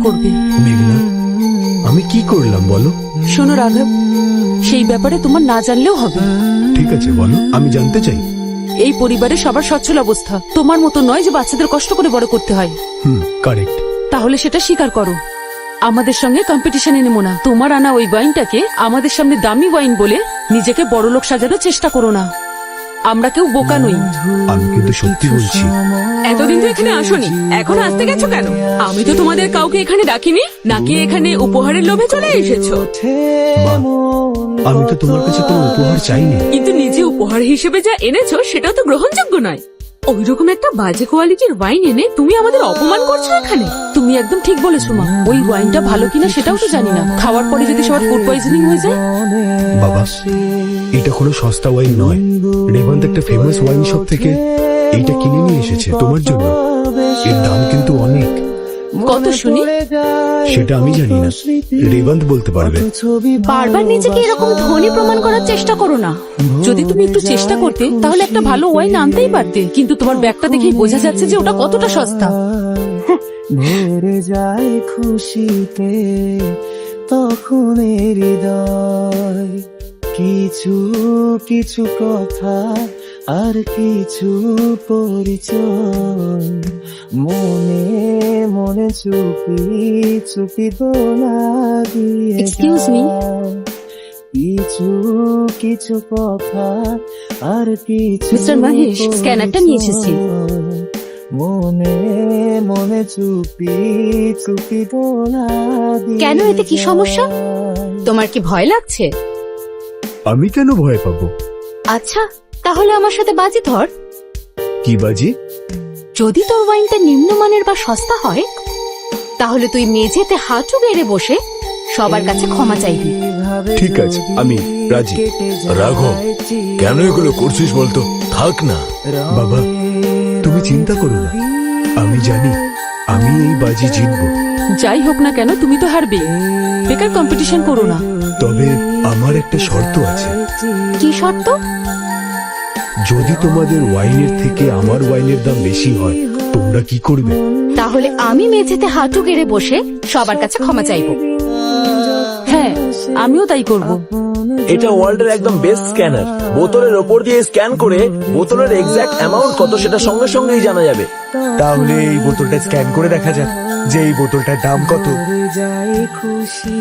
করবে। মেঘনা, আমি কি করলাম বলো? শোনো রাঘব, সেই ব্যাপারে তোমার না জানলেও হবে। ঠিক আছে বলো, আমি জানতে চাই। এই পরিবারে সবার সচ্ছল অবস্থা, তোমার মতো নয় যে বাচ্চাদের কষ্ট করে বড় করতে হয়। কারেক্ট। তাহলে সেটা স্বীকার করো। আমাদের সঙ্গে কম্পিটিশনে নেমো না। তোমার আনা ওই ওয়াইনটাকে আমাদের সামনে দামি ওয়াইন বলে নিজেকে বড়লোক সাজানোর চেষ্টা করো না। আমরা কেউ বোকা নই। আমি কিন্তু সত্যি বলছি। এতদিন তো এখানে আসোনি, এখন আসতে গেছো কেন? আমি তো তোমাদের কাউকে এখানে ডাকিনি, নাকি এখানে উপহারের লোভে চলে এসেছো? মা, আমি তো তোমার কাছে কোনো উপহার চাইনি। কিন্তু নিজে উপহার হিসেবে যা এনেছো সেটাও তো গ্রহণযোগ্য নয়। ওইরকম একটা বাজে কোয়ালিটির ওয়াইন এনে তুমি আমাদের অপমান করছো এখানে। তুমি একদম ঠিক বলেছো মা, ওই ওয়াইনটা ভালো কিনা সেটাও তো জানি না। খাওয়ার পরে যদি সবার ফুড পয়জনিং হয়ে যায়। বাবা, এটা কোনো সস্তা ওয়াইন নয়। রেবন্ত একটা ফেমাস ওয়াইন শপ থেকে এইটা কিনে নিয়ে এসেছে তোমার জন্য। এর দাম কিন্তু অনেক। কত শুনি? সেটা আমি জানি না, রেবন্ত বলতে পারবে। বারবার নিজেকে এরকম ধনী প্রমাণ করার চেষ্টা করো না। যদি তুমি একটু চেষ্টা করতে তাহলে একটা ভালো ওয়াইন আনতেই পারতে, কিন্তু তোমার ব্যাগটা দেখেই বোঝা যাচ্ছে যে ওটা কতটা সস্তা। ভরে যায় খুশিতে তখন হৃদয়, কিছু কিছু কথা আর কিছু পরিচয়, মনে মনে চুপি চুপি দোলা দিয়ে Excuse me? যায়। কিছু কিছু কথা আর কিছু Mr. মহেশ, স্ক্যানারটা নিয়ে এসেছি। মনে মনে চুপি চুপি দোলা দিয়ে কেন, এতে কি সমস্যা? যায়। তোমার কি ভয় লাগছে? আমি কেন ভয় পাবো? আচ্ছা, তাহলে আমার সাথে বাজি ধর। কি বাজি? যদি তোর ওয়াইনটা নিম্নমানের বা সস্তা হয়, তাহলে তুই মেঝেতে হাঁটু গেড়ে বসে সবার কাছে ক্ষমা চাইবি। ঠিক আছে, আমি রাজি। রাঘব, কেন এগুলো করছিস বলতো? থাক না। বাবা, তুমি চিন্তা করো না, আমি জানি আমি এই বাজি জিতবো। যাই হোক না কেন তুমি তো হারবে। বেকার কম্পিটিশন করো না। তবে আমার একটা শর্ত আছে। কি শর্ত? যদি তোমাদের ওয়াইনের থেকে আমার ওয়াইনের দাম বেশি হয়, তোমরা কি করবে? তাহলে আমি মেঝেতে হাঁটু গেড়ে বসে সবার কাছে ক্ষমা চাইবো। হ্যাঁ, আমিও তাই করব। এটা ওয়ার্ল্ডের একদম বেস্ট স্ক্যানার। বোতলের ওপর দিয়ে স্ক্যান করে বোতলের এক্সাক্ট অ্যামাউন্ট কত সেটা সঙ্গে সঙ্গেই জানা যাবে। তাহলে এই বোতলটা স্ক্যান করে দেখা যাক যে এই বোতলটার দাম কত। ভরে যায় খুশি